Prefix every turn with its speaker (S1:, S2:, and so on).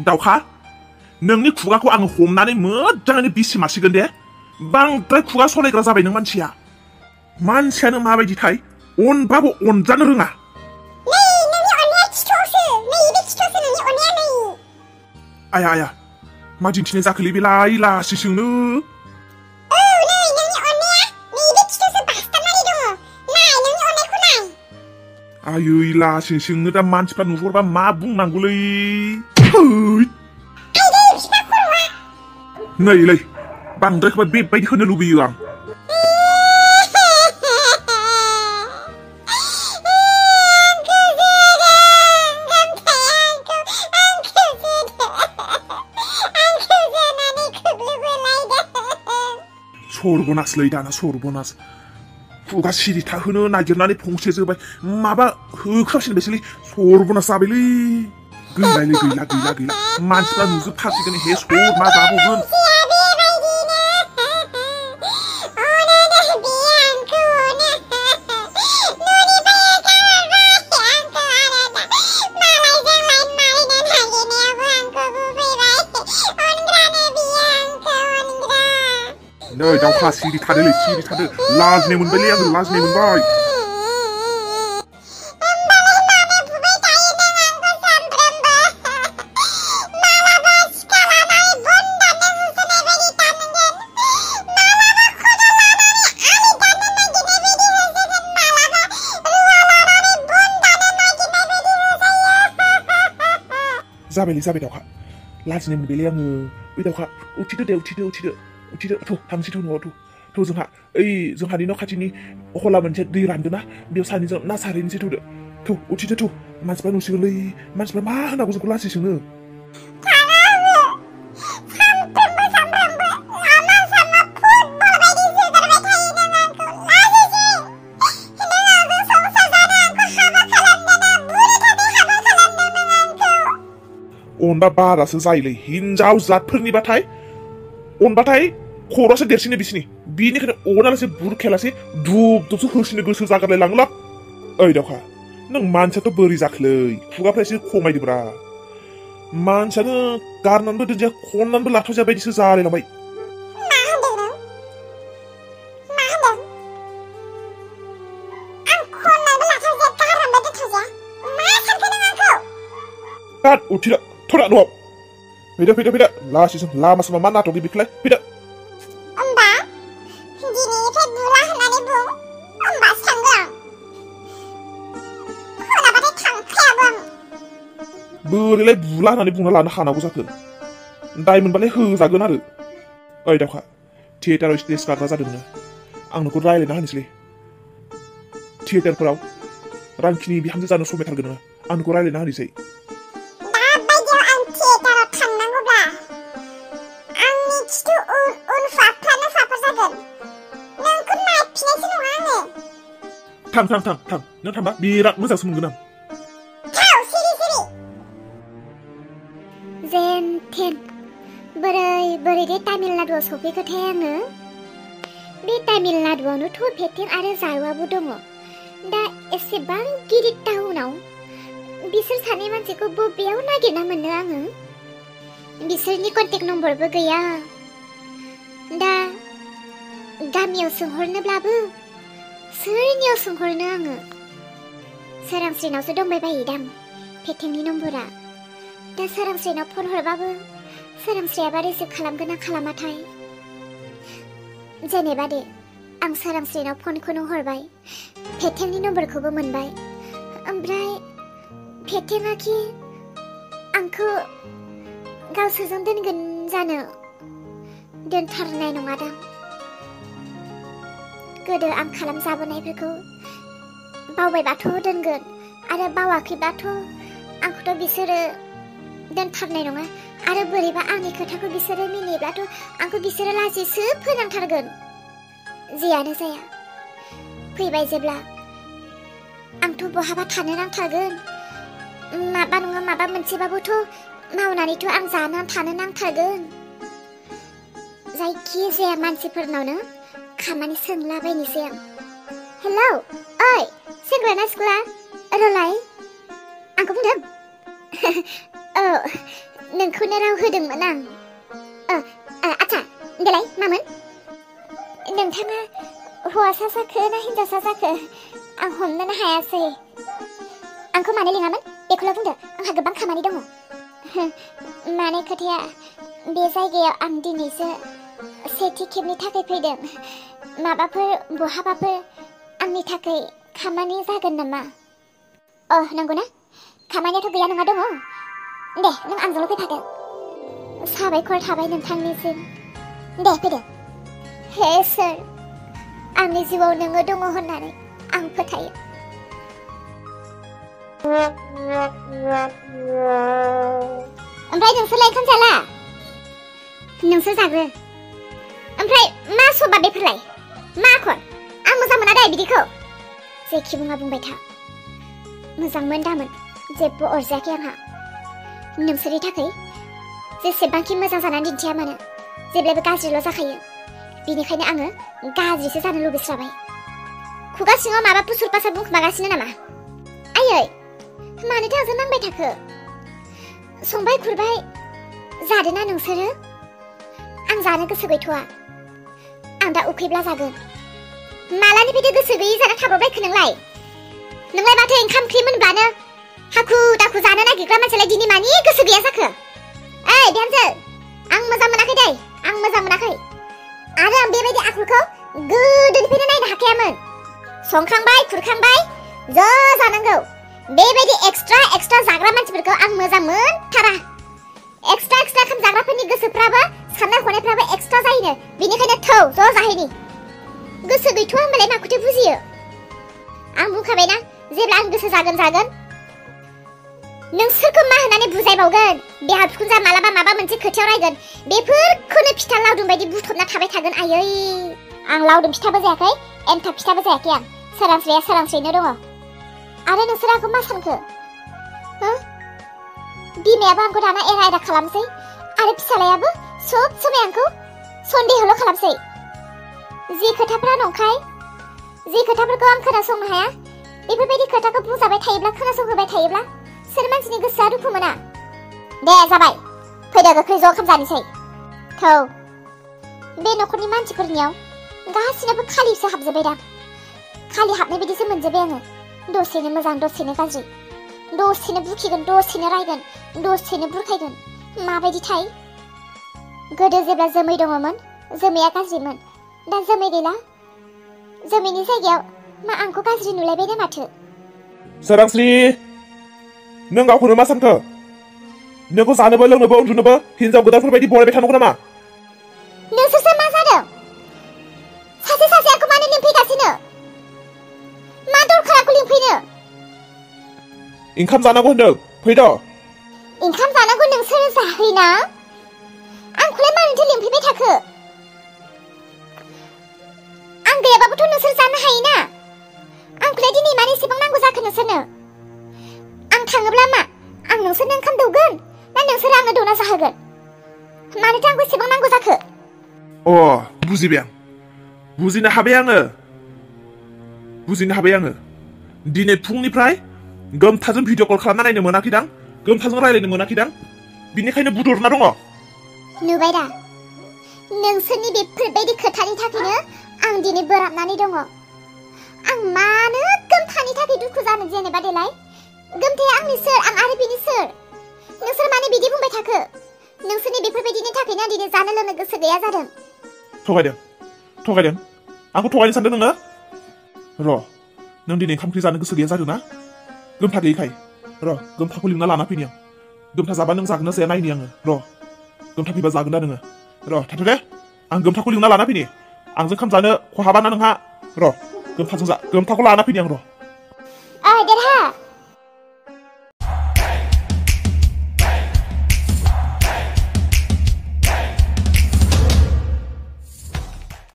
S1: दावखा नोंनि खुगाखौ आङो हमनानै मोजाङै बिसि मासिगोन दे बांद्राय खुगा सलायग्रा जाबाय नों मानसियानो माबायदिथाय अनबाबो अनजानो रोङा आया मा दिन्थिनाय जाखोलै बेलाय लासिसोंनो आयै लासिंसिंनो दा मानसिफ्रा नुहुरबा मा बुंनांगौलै नै बांद्रायखौबा बेबायदि होनो लुबैयो आं सरबनासलै दाना सरबनास खुगा सिरिथा होनो नागिरनानै फंसे जोबाय माबा होख्राबसिनबायसैलै सरबनास जाबायलै गैला मानसिफ्रा नुजोबथारसिगोन हे सर मा जाबावगोन नै दावखा सिरि थादो लाजिनाय मोनबायलै आङो लाजिनाय मोनबाय जाबाय दावखा लाजिनाय मोनबायलै आङो ओइ दावखा उथिदो थांसै न'आव जोंहानि न' खाथिनि हला मोनसे दै रानदोंना बेयाव सानैजों ना सारहैनोसै उथिदो मानसिफ्रा नुसिगोनलै मानसिफ्रा मा होनांगौ जोंखौ लाजिसोनो अनबा बारासो जायोलै हिनजाव जातफोरनिबाथाय अनबाथाय खर'आसो देरसिनो बिसिनि बिनिखायनो अनालासे बुरखेलासे दुबसो होसिनो गोसो जागारलाय लाङोला ओइ दावखा नों मानसियाथ' बोरै जाखोलै खुगाफ्रा एसे खमायदोब्रा मानसियानो गारनानैबो दोनजाया खननानैबो लाथावजाया बायदिसो जालायलांबाय उथिदो थरा न'आव फैदो लासिजों लामा सामा मा नाटक बेखौलाय फैदो बोरैलाय बुला होननानै बुंना लानो हानांगौ जाखो दाय मोनबालाय होजागोन आरो ओइ दावखा थियेटाराव स्टेज गाग्रा जादोंनो आं नोंखौ रायलायना होनोसैलै थियेटारफोराव रांखिनि बिहामजो जानो समायथारगोन नोङो आं नोंखौ रायलायना होनोसै थां नों थांबा बिराद मोजांसो मोनगोन आं
S2: जेनथेन बोरै दे तामिलनाडुआव सफैखोथाय आङो बे तामिलनाडुआवनोथ' फेथें आरो जारुआबो दङ दा एसेबां गिदिर टाउनाव बिसोर सानै मानसिखौ बबेयाव नागिरना मोननो आङो बिसोरनि कन्टेक्ट नम्बरबो गैया दा गामियाव सोंहरनोब्लाबो सोरनियाव सोंहरनो आङो सोरांस्रिनावसो दंबाय बायोदां फेथेंनि नम्बरा दा सोरांस्रिनाव फन हरबाबो सोरांस्रियाबा रिसिभ खालामगोन ना खालामाथाय जेनेबा दे आं सोरांस्रिनाव फनखौनो हरबाय फेथेंनि नम्बरखौबो मोनबाय ओमफ्राय फेथेङाखि आंखौ गावसोरजों दोनगोन जानो दोनथारनाय नङादां गोदो आं खालामजाबोनायफोरखौ बावबायबाथ' दोनगोन आरो बावाखैबाथ' आंखौथ' बिसोरो दोनथारनाय नङा आरो बोरैबा आंनि खोथाखौ बिसोरो मिनियोब्लाथ' आंखौ बिसोरो लाजिसो फोनांथारगोन जियानो जाया फैबाय जेब्ला आंथ' बहाबा थानो नांथारगोन माबा नङा माबा मोनसेबाबोथ' मावनानैथ' आं जाना थानो नांथारगोन जायखि जाया मानसिफोरनावनो खामानि सोंलाबायनोसै आं हेलौ ओइ सेंग्राना सिख्ला रलाय आंखौ बुंदों औ नोंखौनो राव होदोंमोन आं आच्छा देलाय मामोन नोंथाङा हौवासा जाखो ना हिन्जावसा जाखो आं हमनोनो हायासै आंखौ मानो लिङामोन बेखौल' बुंदो आंहा गोबां खामानि दङ माने खोथाया बे जायगायाव आं दिनैसो सेथि खेबनि थाखाय फैदों माबाफोर बहाबाफोर आंनि थाखाय खामानि जागोन नामा नंगौना खामानियाथ' गैया नङा दङ दे नों आंजोंल' फैफादो साबायखर थाबाय नोंथांनिसिम दे फैदो हे सोर आंनि जिउआव नोङो दङ होननानै आं फोथायो ओमफ्राय नोंसोरलाय ओंखाम जाला नोंसोर जाग्रो ओमफ्राय मा सबा बेफोरलाय मा आखल आं मोजां मोना दे बिदिखौ जेखि बुङा बुंबाय था मोजांमोन दामोन जेबो अरजायाखै आंहा नोंसोरनि थाखाय जेसेबांखि मोजां जानानै दिन्थिया मानो जेब्लाबो गाज्रिल' जाखायो बिनिखायनो आङो गाज्रिसो जानो लुबैस्राबाय खुगा सिङाव माबा पुसुर पासार बुंखोमागासिनो नामा आयै मानोथो आंजों नांबाय थाखो संबाय खुरबाय जादोना नोंसोरो आं जानो गोसो गैथ'आ आं दा उखैब्ला जागोन मालानिफ्रायथो गोसो गैयि जाना थाब्रबबायखो नोंलाय माथो ओंखाम ओंख्रि मोनब्लानो हाखु दाखु जानो नागिरग्रा मानसियालाय दिनै मानि गोसो गैया जाखो ओइ बिहामजो आं मोजां मोनाखै दे आं मोजां मोनाखै आरो आं बेबायदि आखुखौ गोदोनिफ्रायनो नायनो हाखायामोन संखांबाय खुरखांबाय ज' जानांगौ बेबायदि एक्सट्रा जाग्रा मानसिफोरखौ आं मोजां मोनथारा एक्सट्रा खाम जाग्राफोरनि गोसोफ्राबो साननाय हनायफ्राबो एक्सट्रा जायोनो बेनिखायनो थौ ज' जाहैनि गोसो गैथ'आ होनबालाय माखौथो बुजियो आं बुंखाबायना जेब्ला आं गोसो जागोन नोंसोरखौ मा होननानै बुजायबावगोन देहा बिखुनजा मालाबा माबा मोनसे खोथायाव रायगोन बेफोरखौनो फिथा लावदुम बायदि बुथबना थाबाय थागोन आयै आं लावदुम फिथाबो जायाखै एन्थाब फिथाबो जायाखै आं सोरांस्रियैनो दङ आरो नोंसोर आंखौ मा सानखो बिमायाबो आंखौ दाना एरा खालामसै आरो फिसालायाबो सब समाय आंखौ सन्देहल' खालामसै जि खोथाफ्रा नंखाय जि खोथाफोरखौ आं खोनासंनो हाया बेफोरबायदि खोथाखौ बुंजाबाय थायोब्ला खोनासंहोबाय थायोब्ला सोर मानसिनि गोसोआ दुखु मोना दे जाबाय फैदो गोख्रै ज' ओंखाम जानोसै थौ बे न'खरनि मानसिफोरनियाव गासिनाबो खालिसो हाबजोब्बाय दां खालि हाबनाय बायदिसो मोनजोब्बाय आङो दसेनो मोजां दसेनो गाज्रि दसेनो बुखिगोन दसेनो रायगोन दसेनो बुरखायगोन माबायदिथाय गोदो जेब्ला जोमै दङमोन जोमैया गाज्रिमोन दा जोमै गैला जोमैनि जायगायाव मा आंखौ गाज्रि नुलायबायनो माथो
S1: सोरांस्रि नों गावखौनो मा सानखो नोंखौ जानोबो लोंनोबो उन्दुनोबो हिनजाव गोदानफोर बायदि बरायबाय थानांगौ नामा
S2: नोंसोरसो मा जादों सासे आंखौ मानो लिंफैगासिनो मा दरखार आंखौ लिंफैनो
S1: ओंखाम जानांगौ होनदों फैद'
S2: ओंखाम जानांगौ नोंसोर जाहैना आंखौलाय मानोथो लिंफैबाय थाखो आं गैयाबाबोथ' नोंसोर जानो हायोना आंखौलाय दिनै मानो एसेबां नांगौ जाखो नोंसोरनो आं थाङोब्ला मा आं नोंसोरनो ओंखाम दौगोन ना नोंसोर आंनो दौना जाहोगोन मानोथो आंखौ एसेबां नांगौ जाखो
S1: बुजिबाय आं बुजिनो हाबाय आङो दिनै फुंनिफ्राय गोमथाजों भिडिअ कल खालामना नायनो मोनाखैदां गोमथाजों रायलायनो मोनाखैदां बिनिखायनो बुदरना दङ
S2: नुबाय दा नोंसोरनि बेफोरबायदि खोथानि थाखायनो आं दिनै बोराबनानै दङ आं मानो गोमथानि थाखाय दुखु जानो जेनेबा देलाय गोमथाया आंनि सोर आं आरो बिनि सोर नोंसोर मानो बिदि बुंबाय थाखो नोंसोरनि बेफोरबायदिनि थाखायनो आं दिनै जानो लोंनो गोसो गैया जादों
S1: थगायदों आंखौ थगायनो सानदों नोङो नों दिनै ओंखाम ओंख्रि जानो गोसो गैया जादों ना गोमथा गैयैखाय गोमथाखौ लिंना लाना फैनि आं गोमथा जाबा नों जागोन ना जाया नायनि आङो गोमथा फैबा जागोन ना नोङो थाथ' दे आं गोमथाखौ लिंना लाना फैनि आंजों ओंखाम जानो खहाबा ना नोंहा गोमथाखौ लाना फैनि आं
S2: देरहा